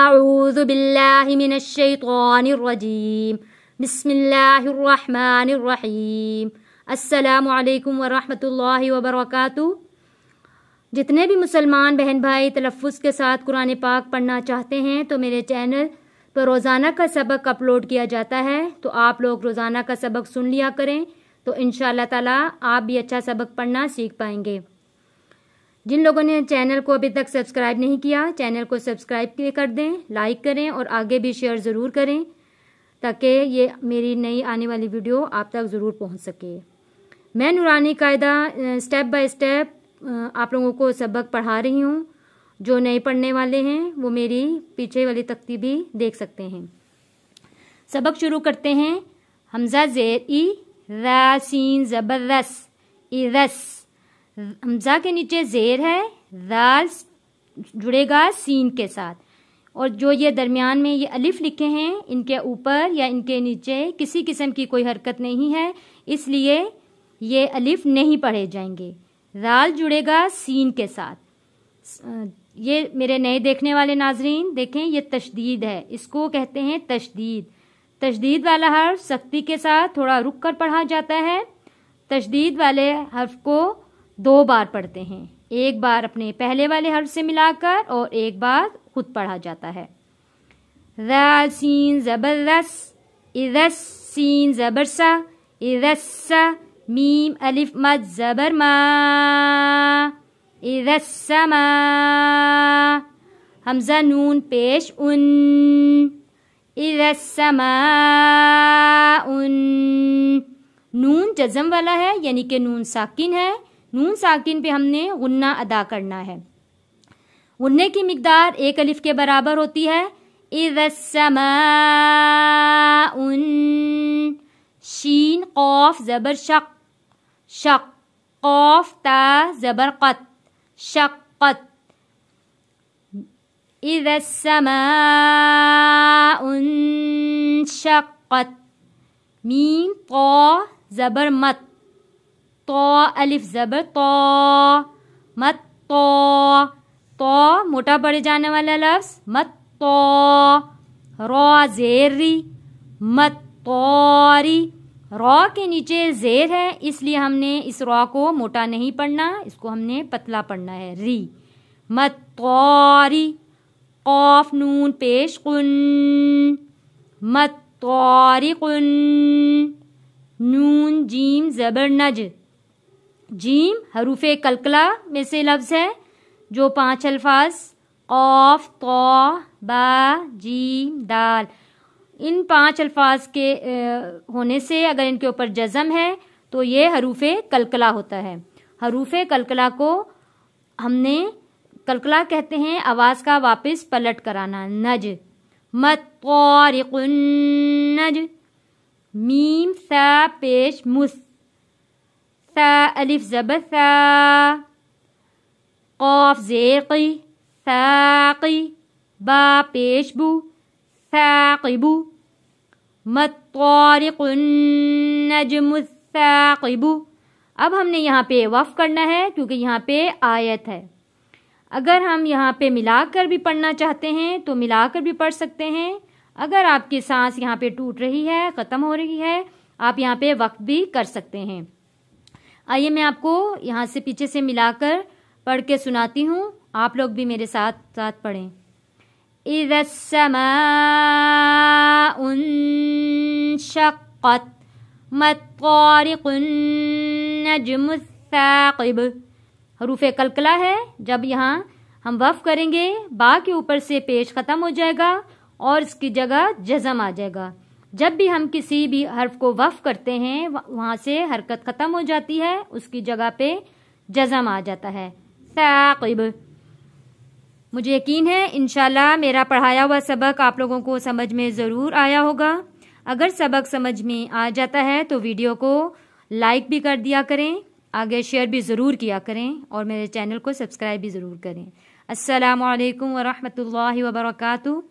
अऊज़ु बिल्लाहि मिनश्शैतानिर्रजीम बिस्मिल्लाहिर्रहमानिर्रहीम। अस्सलामु अलैकुम वरहमतुल्लाहि वबरकातुहू। जितने भी मुसलमान बहन भाई तलफ़्फ़ुज़ के साथ कुरान पाक पढ़ना चाहते हैं तो मेरे चैनल पर रोज़ाना का सबक अपलोड किया जाता है, तो आप लोग रोज़ाना का सबक सुन लिया करें, तो इंशाअल्लाह ताला आप भी अच्छा सबक पढ़ना सीख पाएंगे। जिन लोगों ने चैनल को अभी तक सब्सक्राइब नहीं किया, चैनल को सब्सक्राइब कर दें, लाइक करें और आगे भी शेयर ज़रूर करें, ताकि ये मेरी नई आने वाली वीडियो आप तक ज़रूर पहुंच सके। मैं नूरानी कायदा स्टेप बाय स्टेप आप लोगों को सबक पढ़ा रही हूँ। जो नए पढ़ने वाले हैं वो मेरी पीछे वाली तख्ती भी देख सकते हैं। सबक शुरू करते हैं। हमज़ा ज़ेर ई, रा सीन ज़बर रस, इरस। हमज़ा के नीचे ज़ेर है, राल जुड़ेगा सीन के साथ, और जो ये दरमियान में ये अलिफ लिखे हैं, इनके ऊपर या इनके नीचे किसी किस्म की कोई हरकत नहीं है, इसलिए ये अलिफ नहीं पढ़े जाएंगे। राल जुड़ेगा सीन के साथ। ये मेरे नए देखने वाले नाजरीन देखें, ये तशदीद है, इसको कहते हैं तशदीद। तशदीद वाला हर्फ सख्ती के साथ थोड़ा रुक कर पढ़ा जाता है। तशदीद वाले हर्फ को 2 बार पढ़ते हैं, एक बार अपने पहले वाले हर्फ से मिलाकर और एक बार खुद पढ़ा जाता है। राल सीन ज़बर रस, इरस सीन ज़बर सा, इरस्सा। मीम अलिफ मद ज़बर मा, इरस्समा। हमज़ा नून पेश उन, इरस्समा उन। नून जज़म वाला है, यानी कि नून साकिन है। नून साकिन पे हमने गुन्ना अदा करना है। गुन्ने की मिकदार 1 अलिफ के बराबर होती है। इरस्समा उन। शीन कौफ ज़बर शक, शक। कौफ ता ज़बर क़त, शक़्क़त। इरस्समाउन शक़्क़त। मीम तौ ज़बर मत, तौ अलिफ ज़बर तौ, मत तौ। तौ मोटा पड़े जाने वाला लफ्ज़, मत तौ। रौ ज़ेरी, मत तौरी। रौ के नीचे ज़ेर है, इसलिए हमने इस रौ को मोटा नहीं पढ़ना, इसको हमने पतला पढ़ना है, री। मत तौरी। कौफ नून पेश कुन, मत तौरी कुन। नून जीम ज़बर नज। जीम हरूफे कलकला में से लफ्ज़ है, जो 5 अल्फाज कौफ तौ बा जीम दाल, इन 5 अल्फाज के होने से अगर इनके ऊपर जज़म है तो ये हरूफे कलकला होता है। हरूफे कलकला को हमने कलकला कहते हैं आवाज़ का वापस पलट कराना, नज। मत तौरिकुन नज। मीम सा पेश मुस, सा अलिफ ज़बर सा। कौफ ज़ेक़ी, साक़ी। बा पेश बू, साक़िबू। मत तौरिकुन नजमु साक़िबू। अब हमने यहाँ पे वफ़ करना है, क्योंकि यहाँ पे आयत है। अगर हम यहाँ पे मिलाकर भी पढ़ना चाहते हैं तो मिलाकर भी पढ़ सकते हैं। अगर आपकी सांस यहाँ पे टूट रही है, ख़त्म हो रही है, आप यहाँ पे वक़्फ भी कर सकते हैं। आइए मैं आपको यहाँ से पीछे से मिलाकर पढ़ के सुनाती हूँ, आप लोग भी मेरे साथ साथ पढ़ें। इज़्ज़स्समाउन शक़्क़त, मत तौरिकुन नजमुस साक़िब। हरूफ़े कलकला है, जब यहाँ हम वफ़ करेंगे बा के ऊपर से पेश ख़त्म हो जाएगा और इसकी जगह जज़म आ जाएगा। जब भी हम किसी भी हर्फ को वफ़ करते हैं वहाँ से हरकत ख़त्म हो जाती है, उसकी जगह पे जज़म आ जाता है, साक़िब। मुझे यकीन है इंशाल्लाह मेरा पढ़ाया हुआ सबक आप लोगों को समझ में ज़रूर आया होगा। अगर सबक समझ में आ जाता है तो वीडियो को लाइक भी कर दिया करें, आगे शेयर भी ज़रूर किया करें और मेरे चैनल को सब्सक्राइब भी ज़रूर करें। अस्सलामु अलैकुम वरहमतुल्लाहि वबरकातुहू।